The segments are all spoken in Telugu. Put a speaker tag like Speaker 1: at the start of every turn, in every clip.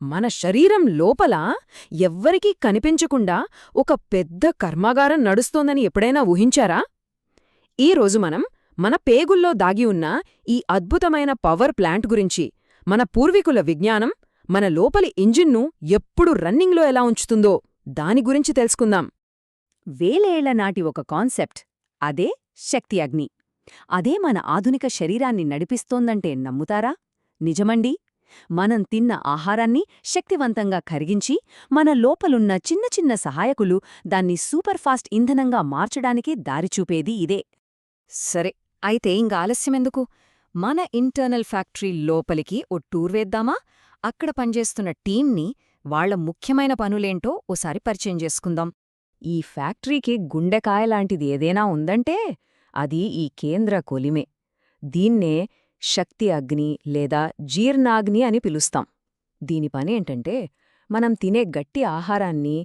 Speaker 1: మన శరీరం లోపల ఎవ్వరికీ కనిపించకుండా ఒక పెద్ద కర్మాగారం నడుస్తోందని ఎప్పుడైనా ఊహించారా? ఈరోజు మనం మన పేగుల్లో దాగి ఉన్న ఈ అద్భుతమైన పవర్ ప్లాంట్ గురించి, మన పూర్వీకుల విజ్ఞానం మన లోపలి ఇంజిన్ను ఎప్పుడు రన్నింగ్లో ఎలా ఉంచుతుందో దాని గురించి తెలుసుకుందాం.
Speaker 2: వేలేళ్ల నాటి ఒక కాన్సెప్ట్, అదే శక్తి అగ్ని. అదే మన ఆధునిక శరీరాన్ని నడిపిస్తోందంటే నమ్ముతారా? నిజమండి. మనం తిన్న ఆహారాన్ని శక్తివంతంగా కరిగించి, మన లోపలున్న చిన్న చిన్న సహాయకులు దాన్ని సూపర్ఫాస్ట్ ఇంధనంగా మార్చడానికి దారిచూపేది ఇదే.
Speaker 1: సరే, అయితే ఇంక ఆలస్యమెందుకు? మన ఇంటర్నల్ ఫ్యాక్టరీ లోపలికి ఓ టూర్ వేద్దామా? అక్కడ పనిచేస్తున్న టీంని, వాళ్ల ముఖ్యమైన పనులేంటో ఓసారి పరిచయం చేసుకుందాం.
Speaker 2: ఈ ఫ్యాక్టరీకి గుండెకాయలాంటిది ఏదైనా ఉందంటే అది ఈ కేంద్ర కొలిమే. దీన్నే శక్తి అగ్ని లేదా జీర్ణాగ్ని అని పిలుస్తాం. దీని పనేంటంటే, మనం తినే గట్టి ఆహారాన్ని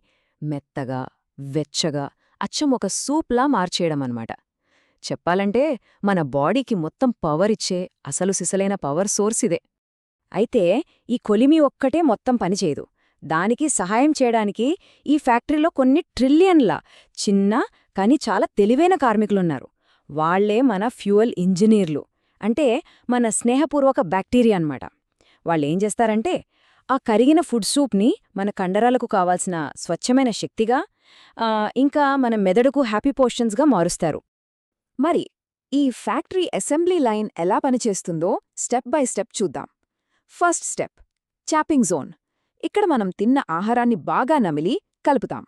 Speaker 2: మెత్తగా, వెచ్చగా, అచ్చం ఒక సూప్లా మార్చేయడమన్నమాట. చెప్పాలంటే మన బాడీకి మొత్తం పవరిచ్చే అసలు సిసలైన పవర్ సోర్స్ ఇదే. అయితే ఈ కొలిమి ఒక్కటే మొత్తం పనిచేయదు. దానికి సహాయం చేయడానికి ఈ ఫ్యాక్టరీలో కొన్ని ట్రిలియన్ల చిన్న కాని చాలా తెలివైన కార్మికులున్నారు. వాళ్లే మన ఫ్యూయల్ ఇంజనీర్లు, అంటే మన స్నేహపూర్వక బ్యాక్టీరియా అన్నమాట. వాళ్ళేం చేస్తారంటే, ఆ కరిగిన ఫుడ్ సూప్ని మన కండరాలకు కావాల్సిన స్వచ్ఛమైన శక్తిగా, ఇంకా మన మెదడుకు హ్యాపీ పోర్షన్స్గా మారుస్తారు. మరి ఈ ఫ్యాక్టరీ అసెంబ్లీ లైన్ ఎలా పనిచేస్తుందో స్టెప్ బై స్టెప్ చూద్దాం. First step, chopping zone. ఇక్కడ మనం తిన్న ఆహారాన్ని బాగా నమిలి కలుపుతాం.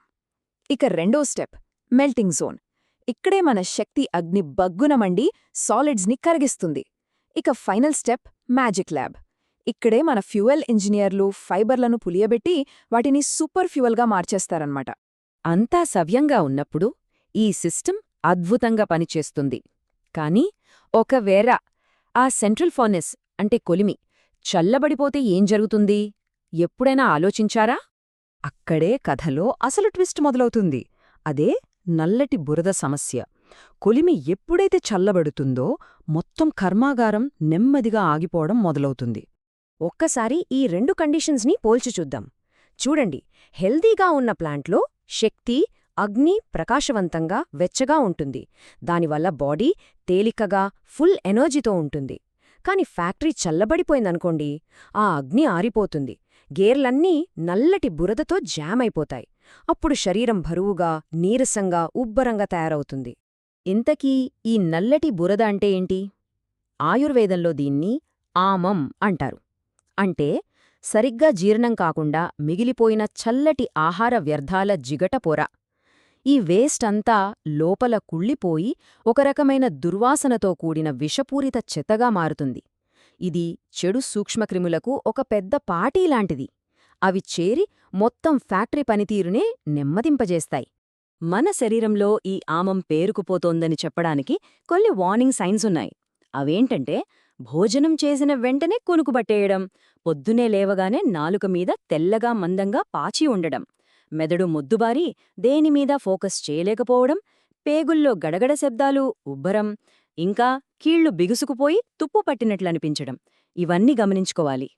Speaker 2: ఇక రెండో స్టెప్, మెల్టింగ్ జోన్. ఇక్కడే మన శక్తి అగ్ని బగ్గున మండి సాలిడ్స్ని కరిగిస్తుంది. ఇక ఫైనల్ స్టెప్, మ్యాజిక్ ల్యాబ్. ఇక్కడే మన ఫ్యూయల్ ఇంజనీర్లు ఫైబర్లను పులియబెట్టి వాటిని సూపర్ ఫ్యూయల్గా మార్చేస్తారన్నమాట.
Speaker 1: అంతా సవ్యంగా ఉన్నప్పుడు ఈ సిస్టమ్ అద్భుతంగా పనిచేస్తుంది. కానీ ఒకవేళ ఆ సెంట్రల్ ఫర్నెస్ అంటే కొలిమి చల్లబడిపోతే ఏం జరుగుతుంది? ఎప్పుడైనా ఆలోచించారా?
Speaker 2: అక్కడే కథలో అసలు ట్విస్ట్ మొదలవుతుంది. అదే నల్లటి బురద సమస్య. కొలిమి ఎప్పుడైతే చల్లబడుతుందో మొత్తం కర్మాగారం నెమ్మదిగా ఆగిపోవడం మొదలవుతుంది.
Speaker 1: ఒక్కసారి ఈ రెండు కండిషన్స్ని పోల్చి చూద్దాం. చూడండి, హెల్దీగా ఉన్న ప్లాంట్లో శక్తి అగ్ని ప్రకాశవంతంగా వెచ్చగా ఉంటుంది. దానివల్ల బాడీ తేలికగా ఫుల్ ఎనర్జీతో ఉంటుంది. కాని ఫ్యాక్టరీ చల్లబడిపోయిందనుకోండి, ఆ అగ్ని ఆరిపోతుంది. గేర్లన్నీ నల్లటి బురదతో జామ్ అయిపోతాయి. అప్పుడు శరీరం బరువుగా, నీరసంగా, ఉబ్బరంగా తయారవుతుంది.
Speaker 2: ఇంతకీ ఈ నల్లటి బురద అంటే ఏంటి? ఆయుర్వేదంలో దీన్ని ఆమం అంటారు. అంటే సరిగ్గా జీర్ణం కాకుండా మిగిలిపోయిన చల్లటి ఆహార వ్యర్థాల జిగట పొర. ఈ వేస్ట్ అంతా లోపల కుళ్ళిపోయి ఒక రకమైన దుర్వాసనతో కూడిన విషపూరిత చెత్తగా మారుతుంది. ఇది చెడు సూక్ష్మక్రిములకు ఒక పెద్ద పాటీలాంటిది. అవి చేరి మొత్తం ఫ్యాక్టరీ పనితీరునే నెమ్మదింపజేస్తాయి. మన శరీరంలో ఈ ఆమం పేరుకుపోతోందని చెప్పడానికి కొన్ని వార్నింగ్ సైన్స్ ఉన్నాయి. అవేంటంటే, భోజనం చేసిన వెంటనే కునుకుబట్టేయడం, పొద్దునే లేవగానే నాలుక మీద తెల్లగా మందంగా పాచి ఉండడం, మెదడు మొద్దుబారి దేనిమీద ఫోకస్ చేయలేకపోవడం, పేగుల్లో గడగడ శబ్దాలు, ఉబ్బరం, ఇంకా కీళ్లు బిగుసుకుపోయి తుప్పు పట్టినట్లనిపించడం. ఇవన్నీ గమనించుకోవాలి.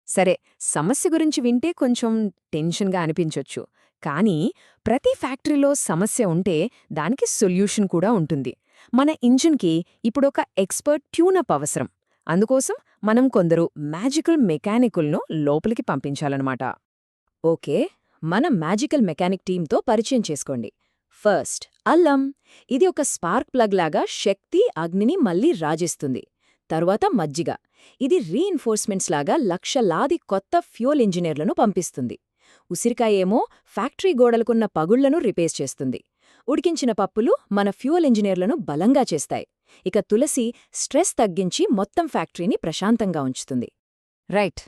Speaker 1: సరే, సమస్య గురించి వింటే కొంచెం టెన్షన్గా అనిపించొచ్చు. కానీ ప్రతి ఫ్యాక్టరీలో సమస్య ఉంటే దానికి సొల్యూషన్ కూడా ఉంటుంది. మన ఇంజిన్కి ఇప్పుడొక ఎక్స్పర్ట్ ట్యూనప్ అవసరం. అందుకోసం మనం కొందరు మ్యాజికల్ మెకానికుల్ను లోపలికి పంపించాలన్నమాట. ఓకే, మన మ్యాజికల్ మెకానిక్ టీంతో పరిచయం చేసుకోండి. ఫస్ట్, అల్లం. ఇది ఒక స్పార్క్ ప్లగ్ లాగా శక్తి అగ్నిని మళ్లీ రాజిస్తుంది. తరువాత మజ్జిగ. ఇది రీఇన్ఫోర్స్మెంట్స్ లాగా లక్షలాది కొత్త ఫ్యూయల్ ఇంజనీర్లను పంపిస్తుంది. ఉసిరికాయేమో ఫ్యాక్టరీ గోడలకున్న పగుళ్లను రిపేర్ చేస్తుంది. ఉడికించిన పప్పులు మన ఫ్యూయల్ ఇంజనీర్లను బలంగా చేస్తాయి. ఇక తులసి స్ట్రెస్ తగ్గించి మొత్తం ఫ్యాక్టరీని ప్రశాంతంగా ఉంచుతుంది.
Speaker 2: రైట్.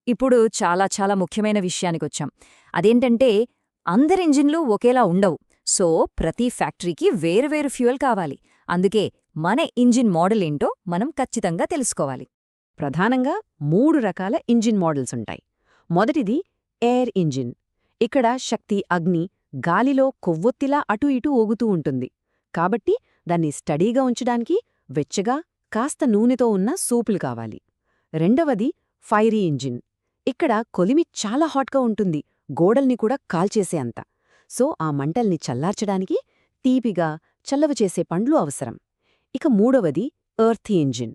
Speaker 2: ఇప్పుడు చాలా చాలా ముఖ్యమైన విషయానికొచ్చాం. అదేంటంటే, అందరి ఇంజిన్లు ఒకేలా ఉండవు. సో ప్రతి ఫ్యాక్టరీకి వేరువేరు ఫ్యూయల్ కావాలి. అందుకే మన ఇంజిన్ మోడల్ ఏంటో మనం ఖచ్చితంగా తెలుసుకోవాలి.
Speaker 1: ప్రధానంగా 3 రకాల ఇంజిన్ మోడల్స్ ఉంటాయి. మొదటిది ఎయిర్ ఇంజిన్. ఇక్కడ శక్తి అగ్ని గాలిలో కొవ్వొత్తిలా అటూ ఇటూ ఊగుతూ ఉంటుంది. కాబట్టి దాన్ని స్టడీగా ఉంచడానికి వెచ్చగా కాస్త నూనెతో ఉన్న సూపులు కావాలి. రెండవది ఫైరీ ఇంజిన్.
Speaker 2: ఇక్కడ కొలిమి చాలా హాట్గా ఉంటుంది, గోడల్ని కూడా కాల్చేసే అంత. సో ఆ మంటల్ని చల్లార్చడానికి తీపిగా చల్లవ చేసే పండ్లు అవసరం. ఇక మూడవది ఎర్తీ ఇంజిన్.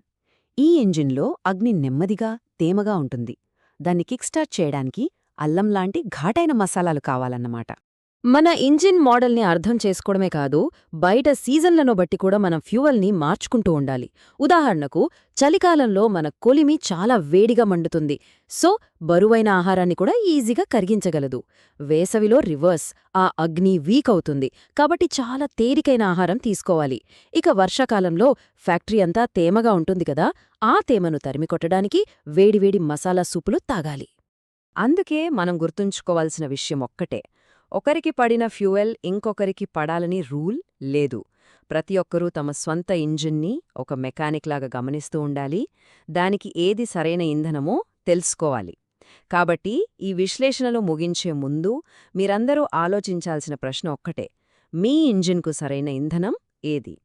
Speaker 2: ఈ ఇంజిన్లో అగ్ని నెమ్మదిగా తేమగా ఉంటుంది. దాన్ని కిక్ స్టార్ట్ చేయడానికి అల్లంలాంటి ఘాటైన మసాలాలు కావాలన్నమాట. మన ఇంజిన్ మోడల్ని అర్థం చేసుకోవడమే కాదు, బయట సీజన్లను బట్టి కూడా మనం ఫ్యూవల్ని మార్చుకుంటూ ఉండాలి. ఉదాహరణకు చలికాలంలో మన కొలిమి చాలా వేడిగా మండుతుంది, సో బరువైన ఆహారాన్ని కూడా ఈజీగా కరిగించగలదు. వేసవిలో రివర్స్, ఆ అగ్ని వీక్ అవుతుంది, కాబట్టి చాలా తేలికైన ఆహారం తీసుకోవాలి. ఇక వర్షాకాలంలో ఫ్యాక్టరీ అంతా తేమగా ఉంటుంది కదా, ఆ తేమను తరిమికొట్టడానికి వేడివేడి మసాలా సూపులు తాగాలి. అందుకే మనం గుర్తుంచుకోవాల్సిన విషయం ఒక్కటే, ఒకరికి పడిన ఫ్యూయల్ ఇంకొకరికి పడాలని రూల్ లేదు. ప్రతి ఒక్కరూ తమ స్వంత ఇంజిన్ని ఒక మెకానిక్లాగా గమనిస్తూ ఉండాలి, దానికి ఏది సరైన ఇంధనమో తెలుసుకోవాలి. కాబట్టి ఈ విశ్లేషణలు ముగించే ముందు మీరందరూ ఆలోచించాల్సిన ప్రశ్న ఒక్కటే, మీ ఇంజిన్కు సరైన ఇంధనం ఏది?